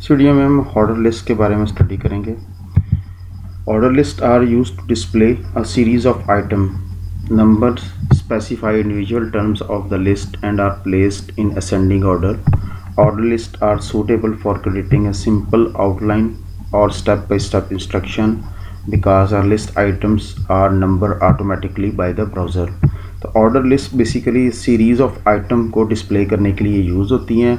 इस वीडियो में हम ऑर्डर लिस्ट के बारे में स्टडी करेंगे। Order list are used to display a series of item numbers specify individual terms of the list and are placed in ascending order. Order lists are suitable for creating a simple outline or step-by-step instruction because our list items are numbered automatically by the browser. तो order list basically series of item को display करने के लिए use होती हैं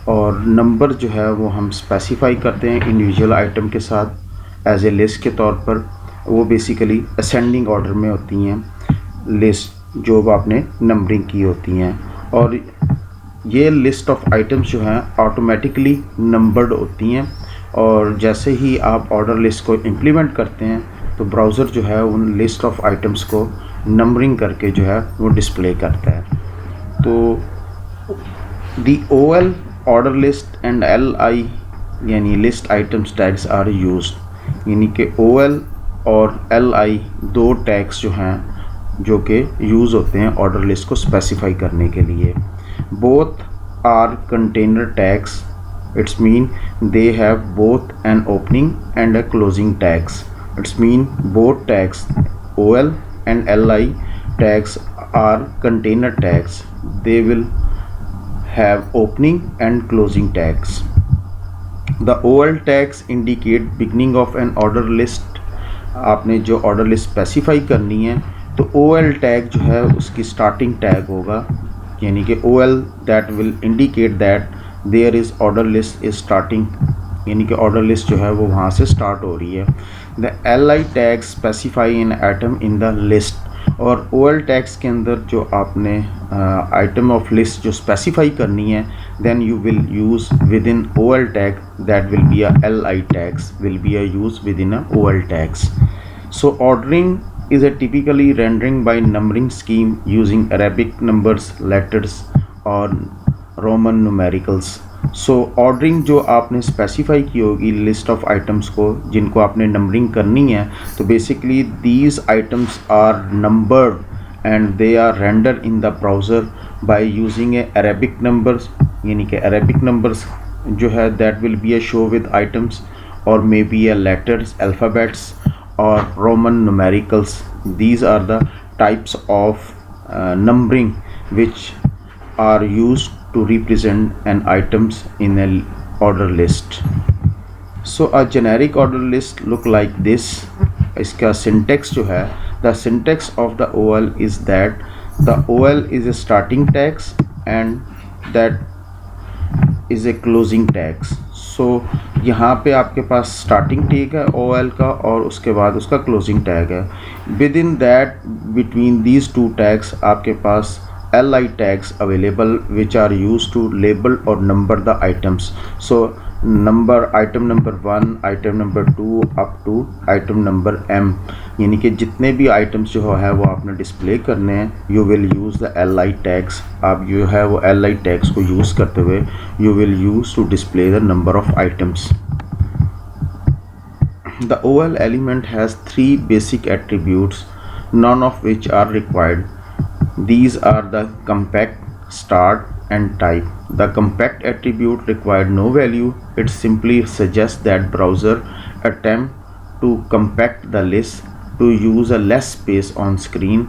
और number जो है वो हम स्पेसिफाई करते हैं इंडिविजुअल आइटम के साथ एज ए लिस्ट के तौर पर। वो बेसिकली असेंडिंग ऑर्डर में होती हैं लिस्ट जो आपने नंबरिंग की होती हैं, और ये लिस्ट ऑफ आइटम्स जो हैं ऑटोमेटिकली नंबर्ड होती हैं और जैसे ही आप ऑर्डर लिस्ट को इम्प्लीमेंट करते हैं तो ब्राउज़र जो है उन लिस्ट ऑफ आइटम्स को नंबरिंग करके जो है वो डिस्प्ले करता है। तो the OL order list and LI यानी list items tags are used, यानी कि OL और LI दो टैग्स जो हैं जो कि यूज़ होते हैं ऑर्डर लिस्ट को स्पेसिफाई करने के लिए। Both are container tags, it's mean they have both an opening and a closing tags. It's mean both tags OL and LI tags are container tags. They will have opening and closing tags. The OL tags indicate beginning of an order list. आपने जो order list specify करनी है तो OL tag जो है उसकी starting tag होगा, यानी कि OL that will indicate that there is order list is starting, यानी कि ऑर्डर लिस्ट जो है वो वहाँ से स्टार्ट हो रही है। The LI tag specify in item in the list, और OL टैग्स के अंदर जो आपने आइटम ऑफ लिस्ट जो स्पेसिफाई करनी है then you will use within OL tag that will be a LI tags will be a use within a OL tags. So ordering is a typically rendering by numbering scheme using Arabic numbers, letters और Roman numericals. So ordering जो आपने specify की होगी list of items को जिनको आपने numbering करनी है, तो basically these items are numbered and they are rendered in the browser by using a Arabic numbers, यानी कि Arabic numbers जो है that will be a show with items or maybe a letters, alphabets or Roman numericals. These are the types of numbering which are used to represent an items in an order list. So a generic order list look like this. इसका syntax जो है, the syntax of the OL is that the OL is a starting tags and that is a closing tags. सो यहाँ पे आपके पास starting tag है OL का और उसके बाद उसका क्लोजिंग टैग है। Within that between these two tags आपके पास LI tags available which are use to label और number the items. So number item number 1, item number 2 up to item number M, यानी कि जितने भी items जो है वो आपने डिस्प्ले करने हैं you will use the LI tags. आप जो है वो LI टैग्स को यूज़ करते हुए you will use to display the number of items. The OL element has 3 basic attributes, none of which are required. These are the compact, start and type. The compact attribute required no value. It simply suggests that browser attempt to compact the list to use a less space on screen.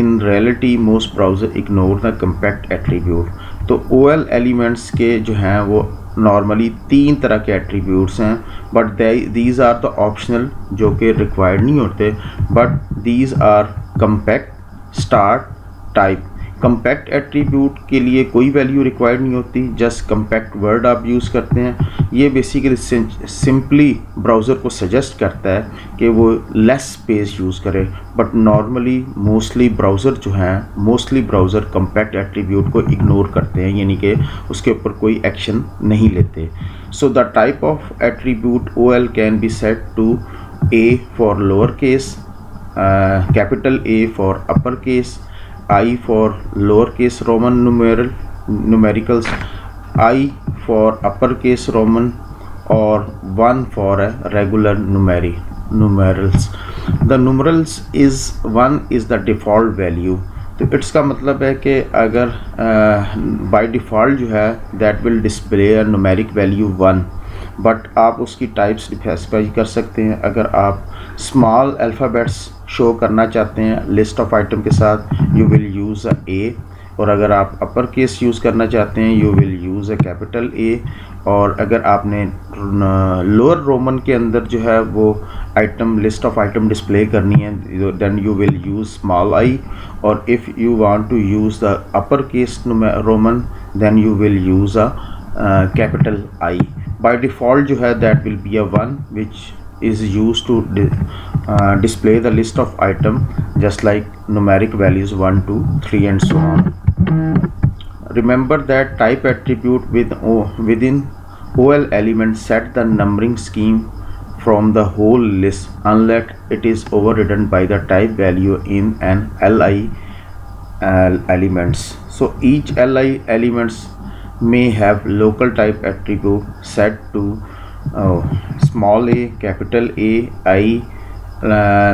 In reality, most browser ignore the compact attribute. तो OL elements के जो हैं वो normally 3 तरह के attributes हैं, but these are the optional जो कि रिक्वायर्ड नहीं होते, but these are compact, start, type. Compact attribute के लिए कोई वैल्यू रिक्वायर्ड नहीं होती, जस्ट कंपैक्ट वर्ड आप यूज़ करते हैं। ये बेसिकली सिंपली ब्राउज़र को सजेस्ट करता है कि वो लेस स्पेस यूज़ करे, but normally mostly browser compact attribute को इग्नोर करते हैं, यानी कि उसके ऊपर कोई एक्शन नहीं लेते। So the type of attribute OL can be set to A for lower case, capital A for upper case, I for lowercase Roman numericals, I for uppercase Roman, or 1 for a regular numerals. The numerals is 1 is the default value. तो इसका मतलब है कि अगर by default जो है that will display a numeric value 1, but आप उसकी टाइप्स स्पेसिफाई कर सकते हैं। अगर आप स्मॉल अल्फ़ाबेट्स शो करना चाहते हैं लिस्ट ऑफ आइटम के साथ, यू विल यूज़ अ ए, और अगर आप अपर केस यूज़ करना चाहते हैं you will use a capital A, और अगर आपने लोअर रोमन के अंदर जो है वो item list of item display करनी है then you will use small I, और if you want to use the upper case Roman then you will use a capital I. By default जो है that will be a 1 which is used to display the list of item just like numeric values 1 2 3 and so on. Remember that type attribute within OL element set the numbering scheme from the whole list unless it is overridden by the type value in an LI elements. So each LI elements may have local type attribute set to small a, capital A, I,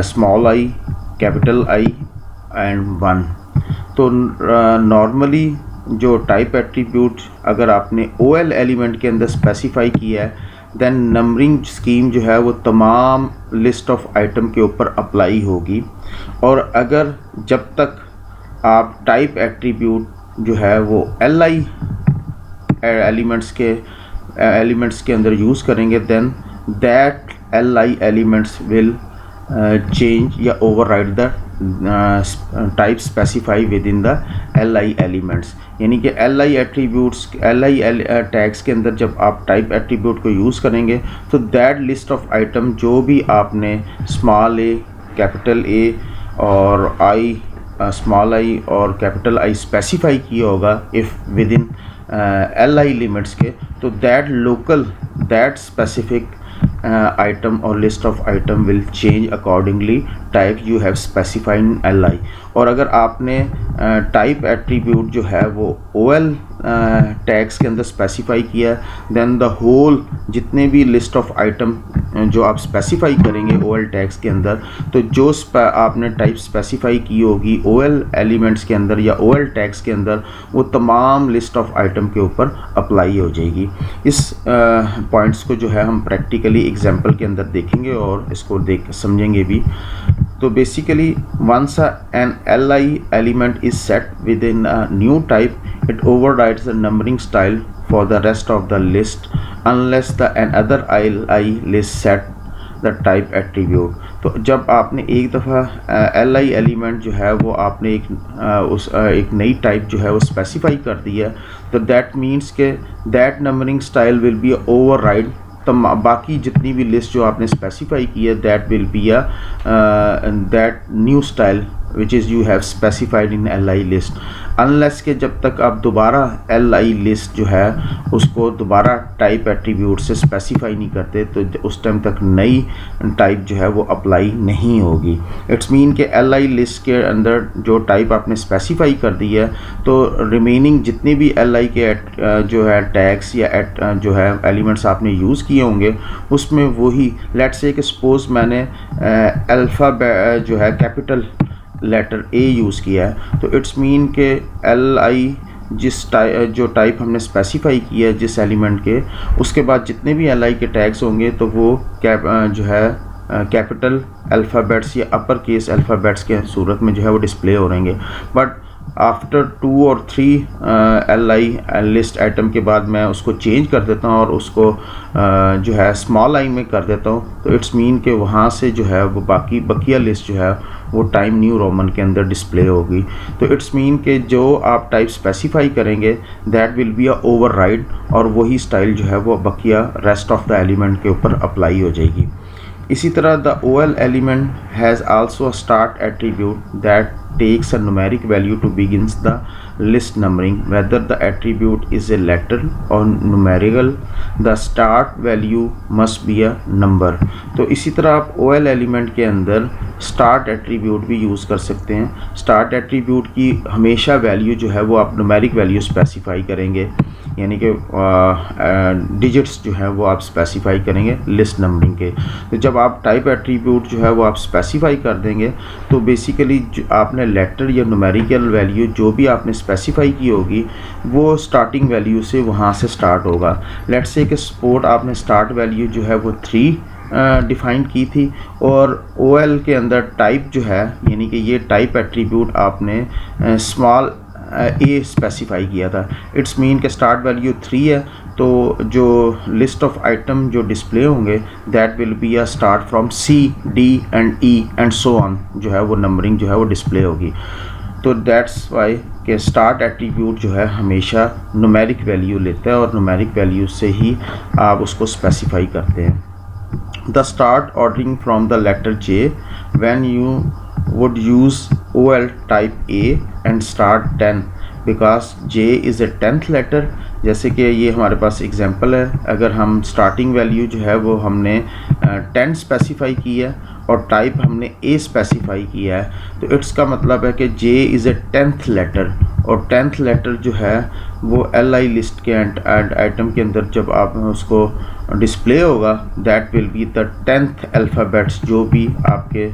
small I, capital I and 1। तो normally जो type attribute अगर आपने OL element के अंदर specify किया है then numbering scheme जो है वो तमाम लिस्ट ऑफ आइटम के ऊपर अप्लाई होगी। और अगर जब तक आप टाइप एट्रीब्यूट जो है वो LI एलिमेंट्स के अंदर यूज़ करेंगे then that LI elements will change या override the type specify within the LI elements. यानी कि LI एट्रीब्यूट्स LI टैग्स के अंदर जब आप टाइप एट्रीब्यूट को यूज़ करेंगे तो दैट लिस्ट ऑफ आइटम जो भी आपने स्मॉल a, कैपिटल A और I, स्मॉल I और कैपिटल I स्पेसिफाई किया होगा if with in LI limits के, तो that specific item or list of item will change accordingly type you have specified in LI। और अगर आपने type attribute जो है वो OL टैग्स के अंदर स्पेसिफाई किया देन द होल जितने भी लिस्ट ऑफ आइटम जो आप स्पेसिफाई करेंगे OL टैग्स के अंदर, तो जो आपने टाइप स्पेसिफाई की होगी OL एलिमेंट्स के अंदर या OL टैग्स के अंदर वो तमाम लिस्ट ऑफ आइटम के ऊपर अप्लाई हो जाएगी। इस पॉइंट्स को जो है हम प्रैक्टिकली एग्जांपल के अंदर देखेंगे और इसको समझेंगे भी। तो basically once an LI element is set within a new type it overrides the numbering style for the rest of the list unless the another LI list set the type attribute। तो जब आपने एक दफ़ा LI element जो है वो आपने एक नई टाइप जो है वो स्पेसिफाई कर दी है तो दैट मीन्स के that numbering style will be override. तो बाकी जितनी भी लिस्ट जो आपने स्पेसिफाई की है that will B that new style which is you have specified in LI list unless के जब तक आप दोबारा LI लिस्ट जो है उसको दोबारा टाइप एट्रीब्यूट से स्पेसिफाई नहीं करते तो उस टाइम तक नई टाइप जो है वो अप्लाई नहीं होगी। इट्स मीन के LI लिस्ट के अंदर जो टाइप आपने स्पेसिफाई कर दी है तो रिमेनिंग जितने भी LI के जो है टैग्स या जो है एलिमेंट्स आपने यूज़ किए होंगे उसमें वही लेट्स से कि सपोज मैंने अल्फ़ा जो है कैपिटल लेटर A यूज़ किया है तो इट्स मीन के LI जो टाइप हमने स्पेसिफाई किया है जिस एलिमेंट के उसके बाद जितने भी LI के टैग्स होंगे तो वो जो है कैपिटल अल्फ़ाबेट्स या अपर केस अल्फ़ाबेट्स के सूरत में जो है वो डिस्प्ले हो रहेंगे। बट आफ्टर 2 और 3 LI लिस्ट आइटम के बाद मैं उसको चेंज कर देता हूँ और उसको जो है स्मॉल I में कर देता हूँ तो इट्स मीन के वहाँ से जो है वो बकिया लिस्ट जो है वो टाइम न्यू रोमन के अंदर डिस्प्ले होगी। तो इट्स मीन के जो आप टाइप स्पेसिफाई करेंगे that will be a override और वही स्टाइल जो है वो बकिया रेस्ट ऑफ द एलिमेंट के ऊपर अप्लाई हो जाएगी। इसी तरह the OL element has also a start attribute that takes a numeric value to begins the list numbering whether the attribute is a letter or numerical the start value must be a number। तो इसी तरह आप OL element के अंदर start attribute भी use कर सकते हैं। स्टार्ट एट्रीब्यूट की हमेशा वैल्यू जो है वो आप न्यूमेरिक वैल्यू स्पेसिफाई करेंगे यानी कि डिजिट्स जो है वो आप स्पेसिफाई करेंगे लिस्ट नंबरिंग के। तो जब आप टाइप एट्रीब्यूट जो है वो आप स्पेसिफाई कर देंगे तो बेसिकली आपने लेटर या न्यूमेरिकल वैल्यू जो भी आपने स्पेसिफाई की होगी वो स्टार्टिंग वैल्यू से वहाँ से स्टार्ट होगा। लेट्स से कि सपोर्ट आपने स्टार्ट वैल्यू जो है वो 3 डिफ़ाइन की थी और OL के अंदर टाइप जो है यानी कि ये टाइप एट्रीब्यूट आपने स्मॉल ए स्पेसिफाई किया था। इट्स मीन के स्टार्ट वैल्यू 3 है तो जो लिस्ट ऑफ आइटम जो डिस्प्ले होंगे that will be a start from C, D and E and so on, जो है वो नंबरिंग जो है वो डिस्प्ले होगी। तो दैट्स वाई कि स्टार्ट एट्रीब्यूट जो है हमेशा न्यूमेरिक वैल्यू लेता है और न्यूमेरिक वैल्यू से ही आप उसको स्पेसिफाई करते हैं। The start ordering from the letter J when you would use OL type A and start 10 because J is a 10th letter। जैसे कि ये हमारे पास एग्जांपल है, अगर हम स्टार्टिंग वैल्यू जो है वो हमने 10 स्पेसिफाई की है और टाइप हमने A स्पेसिफाई किया है तो इट्स का मतलब है कि J is a 10th letter और 10th लेटर जो है वो LI लिस्ट के एंड आइटम के अंदर जब आप उसको डिस्प्ले होगा that will be the 10th alphabets, जो भी आपके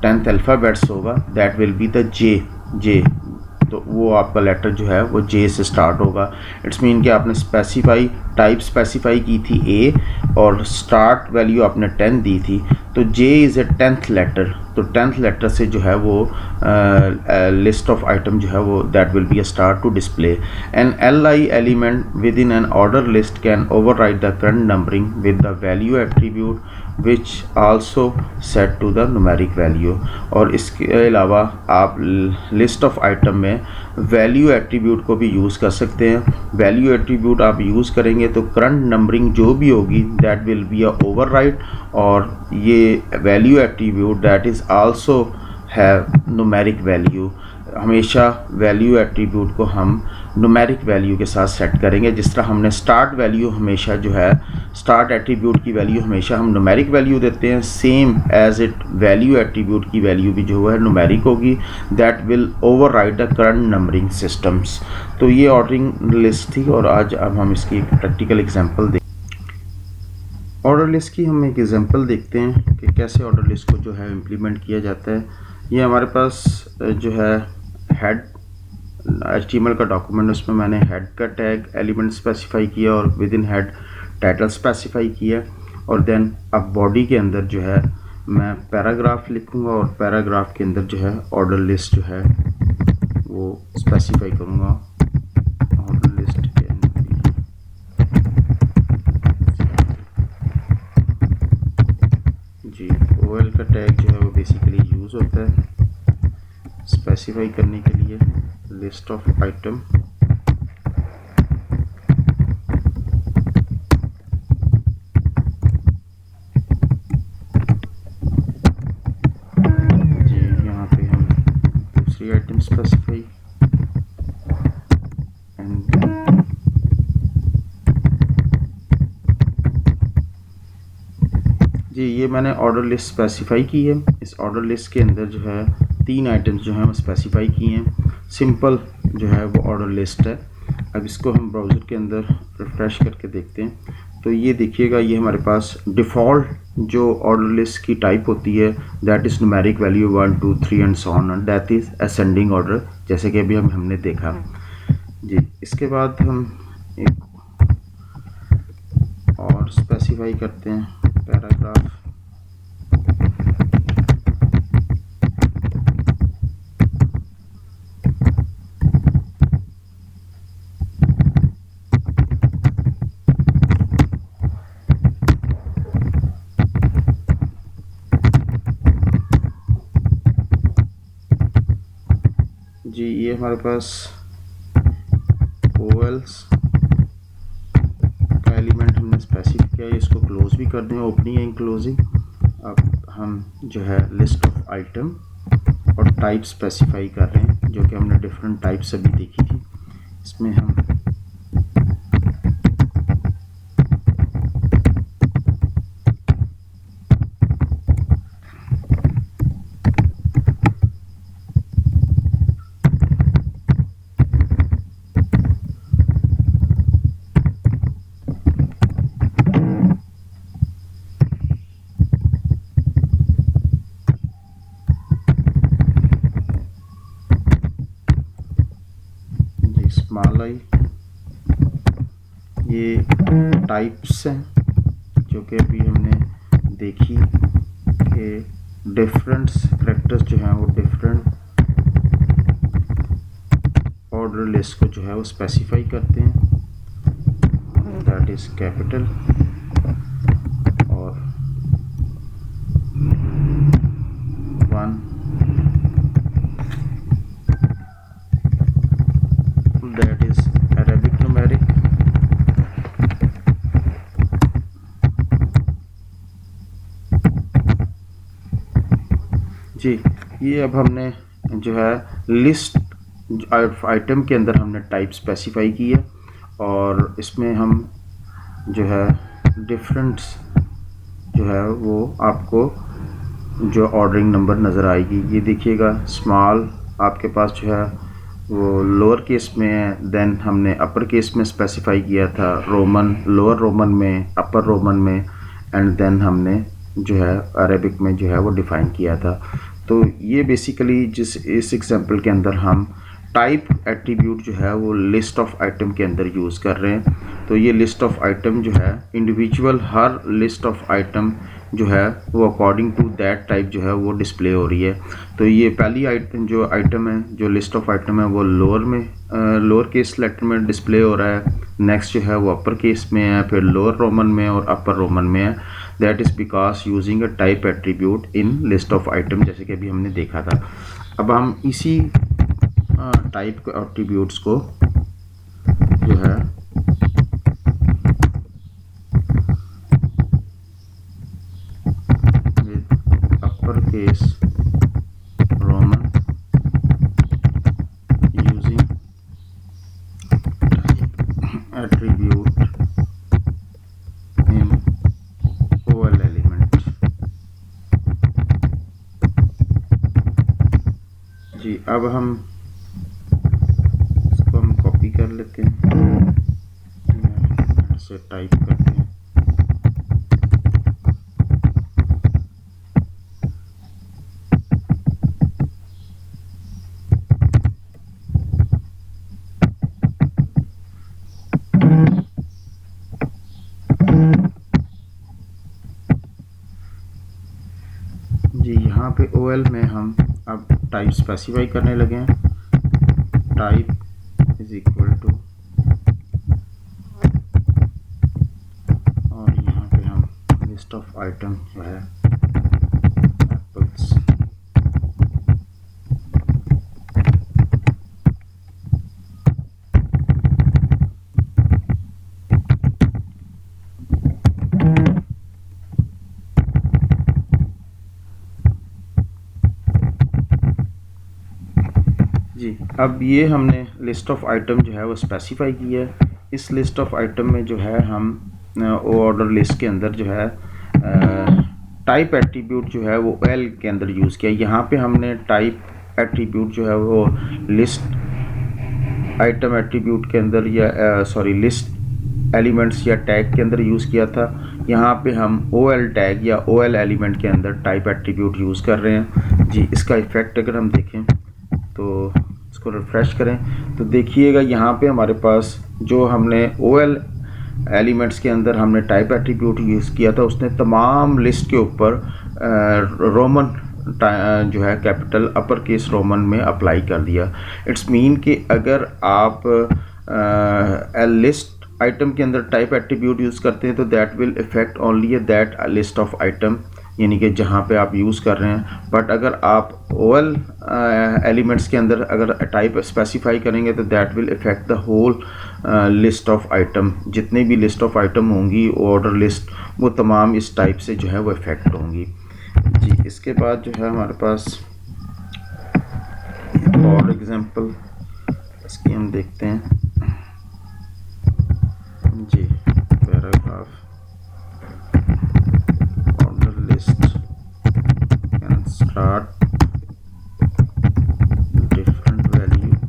10th अल्फ़ाबेट्स होगा दैट विल बी द जे। तो वो आपका लेटर जो है वो J से स्टार्ट होगा। इट्स मीन कि आपने स्पेसिफाई टाइप स्पेसिफाई की थी A और स्टार्ट वैल्यू आपने 10 दी थी तो J is a 10th letter. तो 10th लेटर से जो है वो लिस्ट ऑफ आइटम जो है वो that will be a start to display. An LI element within an order list can override the current numbering with the value attribute which also set to the numeric value. और इसके अलावा आप list of item में value attribute को भी use कर सकते हैं। वैल्यू एट्रीब्यूट आप यूज़ करेंगे तो करंट नंबरिंग जो भी होगी that will be a override और ये value attribute that is also have numeric value. हमेशा वैल्यू एट्रीब्यूट को हम न्यूमेरिक वैल्यू के साथ सेट करेंगे। जिस तरह हमने स्टार्ट वैल्यू हमेशा जो है स्टार्ट एट्रीब्यूट की वैल्यू हमेशा हम न्यूमेरिक वैल्यू देते हैं, same as it value attribute की वैल्यू भी जो है न्यूमेरिक होगी that will override the current numbering systems. तो ये ऑर्डरिंग लिस्ट थी और आज अब हम इसकी एक प्रैक्टिकल एग्जांपल देखें। ऑर्डर लिस्ट की हम एक एग्जांपल देखते हैं कि कैसे ऑर्डर लिस्ट को जो है इम्प्लीमेंट किया जाता है। ये हमारे पास जो है हेड HTML का डॉक्यूमेंट, उसमें मैंने हेड का टैग एलिमेंट स्पेसिफाई किया और with in head title specify किया और देन अब बॉडी के अंदर जो है मैं पैराग्राफ लिखूंगा और पैराग्राफ के अंदर जो है ऑर्डर लिस्ट जो है वो स्पेसिफाई करूंगा। ऑर्डर लिस्ट के जी OL का टैग जो है वो बेसिकली यूज़ होता है स्पेसिफाई करने के लिए लिस्ट ऑफ आइटम। जी यहाँ पे हम दूसरी आइटम स्पेसिफाई एंड जी ये मैंने ऑर्डर लिस्ट स्पेसिफाई की है। इस ऑर्डर लिस्ट के अंदर जो है 3 आइटम्स जो हैं वो स्पेसिफाई किए हैं। सिंपल जो है वो ऑर्डर लिस्ट है। अब इसको हम ब्राउज़र के अंदर रिफ़्रेश करके देखते हैं तो ये देखिएगा ये हमारे पास डिफ़ॉल्ट जो ऑर्डर लिस्ट की टाइप होती है that is numeric value 1 2 3 and so on, that is ascending order, जैसे कि अभी हमने देखा जी। इसके बाद हम एक और स्पेसिफाई करते हैं पैराग्राफ। जी ये हमारे पास OLs का एलिमेंट हमने स्पेसिफाई किया है, इसको क्लोज भी कर दें, ओपनिंग एंड क्लोजिंग। अब हम जो है लिस्ट ऑफ आइटम और टाइप स्पेसिफाई कर रहे हैं जो कि हमने डिफरेंट टाइप्स अभी देखी थी। इसमें हम स्पेसिफाई, ये टाइप्स हैं जो कि अभी हमने देखी कि डिफरेंट कैरेक्टर्स जो हैं वो डिफरेंट ऑर्डर लिस्ट को जो है वो स्पेसिफाई करते हैं, दैट इज कैपिटल। और one that is Arabic numeric, जी। ये अब हमने जो है लिस्ट आइटम के अंदर हमने टाइप स्पेसिफाई की है और इसमें हम जो है डिफरेंट्स जो है वो आपको जो ऑर्डरिंग नंबर नज़र आएगी। ये देखिएगा स्मॉल आपके पास जो है वो लोअर केस में है, देन हमने अपर केस में स्पेसिफाई किया था, रोमन लोअर रोमन में, अपर रोमन में, एंड देन हमने जो है अरेबिक में जो है वो डिफ़ाइन किया था। तो ये बेसिकली इस एग्जांपल के अंदर हम टाइप एट्रीब्यूट जो है वो लिस्ट ऑफ आइटम के अंदर यूज़ कर रहे हैं। तो ये लिस्ट ऑफ आइटम जो है individual her list of item जो है वो अकॉर्डिंग टू दैट टाइप जो है वो डिस्प्ले हो रही है। तो ये पहली आइटम है जो लिस्ट ऑफ आइटम है वो लोअर केस लेटर में डिस्प्ले हो रहा है, नेक्स्ट जो है वो अपर केस में है, फिर लोअर रोमन में और अपर रोमन में है। That is because using a type attribute in list of item, जैसे कि अभी हमने देखा था। अब हम इसी टाइप एट्रीब्यूट्स को जो है with upper case Roman using type attribute in OL element. जी, अब हम इसको हम कॉपी कर लेते हैं, इसे टाइप करते हैं। जी, यहाँ पे OL में हम अब टाइप स्पेसिफाई करने लगे हैं। टाइप इज इक्वल टू, और यहाँ पे हम लिस्ट ऑफ आइटम जो है एप्पल्स, जी। अब ये हमने लिस्ट ऑफ आइटम जो है वो स्पेसिफाई की है। इस लिस्ट ऑफ आइटम में जो है हम ऑर्डर लिस्ट के अंदर जो है टाइप एट्रीब्यूट जो है वो एल के अंदर यूज़ किया। यहाँ पे हमने टाइप एट्रीब्यूट जो है वो लिस्ट आइटम एट्रीब्यूट के अंदर या लिस्ट एलिमेंट्स या टैग के अंदर यूज़ किया था। यहाँ पे हम OL टैग या OL एलिमेंट के अंदर टाइप एट्रीब्यूट यूज़ कर रहे हैं। जी, इसका इफ़ेक्ट अगर हम देखें तो इसको रिफ़्रेश करें तो देखिएगा यहाँ पे हमारे पास जो हमने OL एलिमेंट्स के अंदर हमने टाइप एट्रीब्यूट यूज़ किया था उसने तमाम लिस्ट के ऊपर रोमन जो है कैपिटल अपर केस रोमन में अप्लाई कर दिया। इट्स मीन कि अगर आप लिस्ट आइटम के अंदर टाइप एट्रीब्यूट यूज़ करते हैं तो that will effect only that list of item, यानी कि जहाँ पे आप यूज़ कर रहे हैं। बट अगर आप OL एलिमेंट्स के अंदर अगर टाइप स्पेसिफाई करेंगे तो that will effect the whole list of item. जितने भी लिस्ट ऑफ आइटम होंगी ऑर्डर लिस्ट, वो तमाम इस टाइप से जो है वो इफेक्ट होंगी। जी, इसके बाद जो है हमारे पास और एग्जांपल इसकी हम देखते हैं। जी, paragraph order list can start different values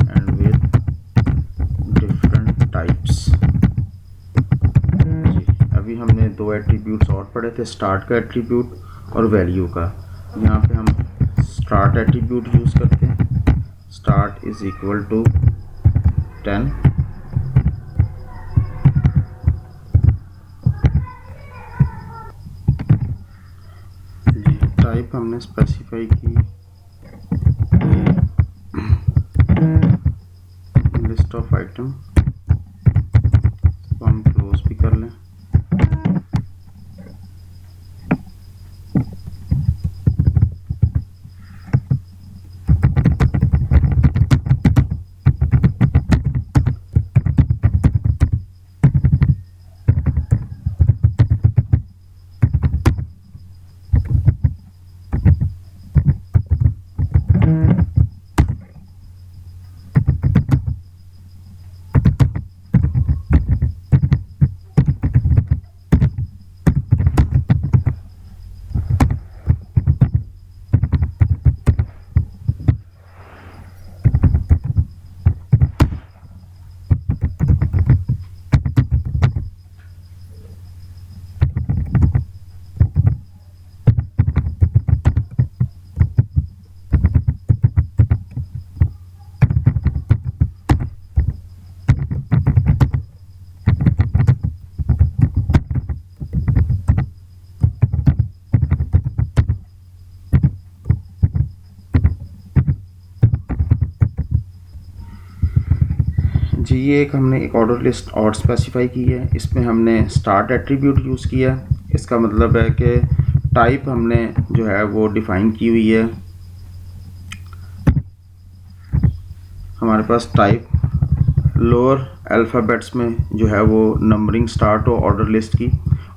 and with different types. जी, अभी हमने दो एट्रीब्यूट्स और पढ़े थे, स्टार्ट का एट्रीब्यूट और वैल्यू का। यहाँ पे हम स्टार्ट एट्रीब्यूट यूज़ करते हैं। start is equal to 10, type हमने स्पेसिफाई की लिस्ट ऑफ आइटम, तो हम क्लोज भी कर लें। जी ये हमने एक ऑर्डर लिस्ट और स्पेसिफाई की है। इसमें हमने स्टार्ट एट्रीब्यूट यूज़ किया। इसका मतलब है कि टाइप हमने जो है वो डिफ़ाइन की हुई है। हमारे पास टाइप लोअर अल्फ़ाबेट्स में जो है वो नंबरिंग स्टार्ट हो ऑर्डर लिस्ट की,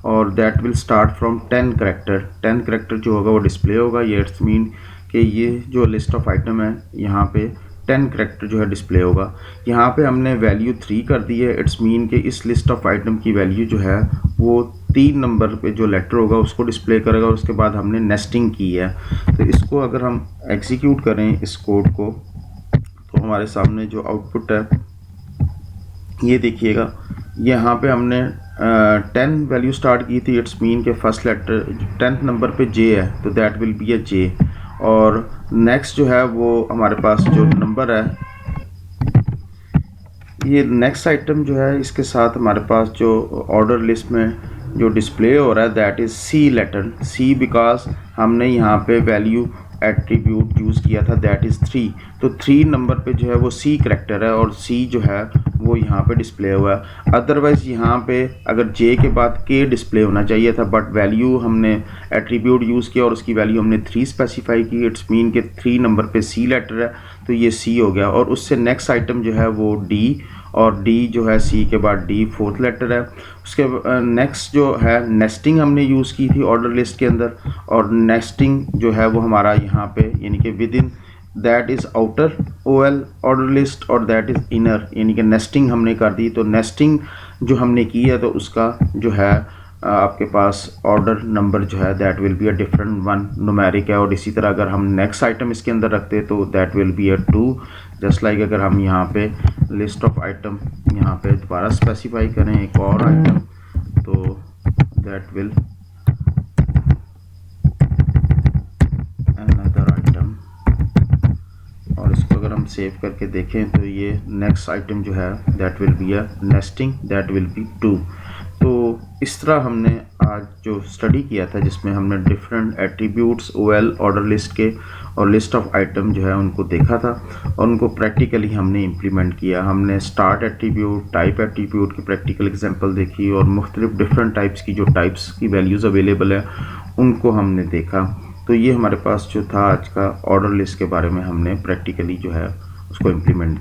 और that will start from 10 character. 10 character जो होगा वो डिस्प्ले होगा। ये इट्स मीन कि ये जो लिस्ट ऑफ आइटम है यहाँ पे 10 करेक्टर जो है डिस्प्ले होगा। यहाँ पे हमने वैल्यू 3 कर दी है। इट्स मीन कि इस लिस्ट ऑफ आइटम की वैल्यू जो है वो 3 नंबर पे जो लेटर होगा उसको डिस्प्ले करेगा, और उसके बाद हमने नेस्टिंग की है। तो इसको अगर हम एग्जीक्यूट करें इस कोड को, तो हमारे सामने जो आउटपुट है ये देखिएगा। यहाँ पे हमने 10 वैल्यू स्टार्ट की थी। इट्स मीन के फर्स्ट लेटर 10th नंबर पे जे है, तो दैट विल बी अ जे। और नेक्स्ट जो है वो हमारे पास जो नंबर है, ये नेक्स्ट आइटम जो है इसके साथ हमारे पास जो ऑर्डर लिस्ट में जो डिस्प्ले हो रहा है that is C letter. C because हमने यहाँ पे वैल्यू एट्रीब्यूट यूज़ किया था दैट इज़ 3, तो 3 नंबर पे जो है वो सी करेक्टर है, और सी जो है वो यहाँ पे डिस्प्ले हुआ है। अदरवाइज़ यहाँ पे अगर जे के बाद के डिस्प्ले होना चाहिए था, बट वैल्यू हमने एट्रीब्यूट यूज़ किया और उसकी वैल्यू हमने 3 स्पेसिफाई की। इट्स मीन के 3 नंबर पे सी लेटर है, तो ये सी हो गया। और उससे नेक्स्ट आइटम जो है वो डी, और डी जो है सी के बाद डी 4th लेटर है। उसके नेक्स्ट जो है नेस्टिंग हमने यूज़ की थी ऑर्डर लिस्ट के अंदर, और नेस्टिंग जो है वो हमारा यहाँ पे यानी कि within that is outer OL order list, और दैट इज़ इनर, यानी कि नेस्टिंग हमने कर दी। तो नेस्टिंग जो हमने की है तो उसका जो है आपके पास ऑर्डर नंबर जो है that will be a different one, numeric है। और इसी तरह अगर हम नेक्स्ट आइटम इसके अंदर रखते तो that will be a 2। Just like अगर हम यहाँ पे लिस्ट ऑफ आइटम यहाँ पे दोबारा स्पेसिफाई करें एक और आइटम, तो दैट विल अनदर आइटम, और इसको अगर हम सेव करके देखें तो ये नेक्स्ट आइटम जो है that will be a nesting, that will B 2। तो इस तरह हमने आज जो स्टडी किया था जिसमें हमने different attributes OL order list के और लिस्ट ऑफ आइटम जो है उनको देखा था, और उनको प्रैक्टिकली हमने इम्प्लीमेंट किया। हमने स्टार्ट एट्रीब्यूट, टाइप एट्रीब्यूट की प्रैक्टिकल एग्जांपल देखी, और मुख्तलिफ डिफरेंट टाइप्स की जो टाइप्स की वैल्यूज़ अवेलेबल है उनको हमने देखा। तो ये हमारे पास जो था आज का ऑर्डर लिस्ट के बारे में हमने प्रैक्टिकली जो है उसको इम्प्लीमेंट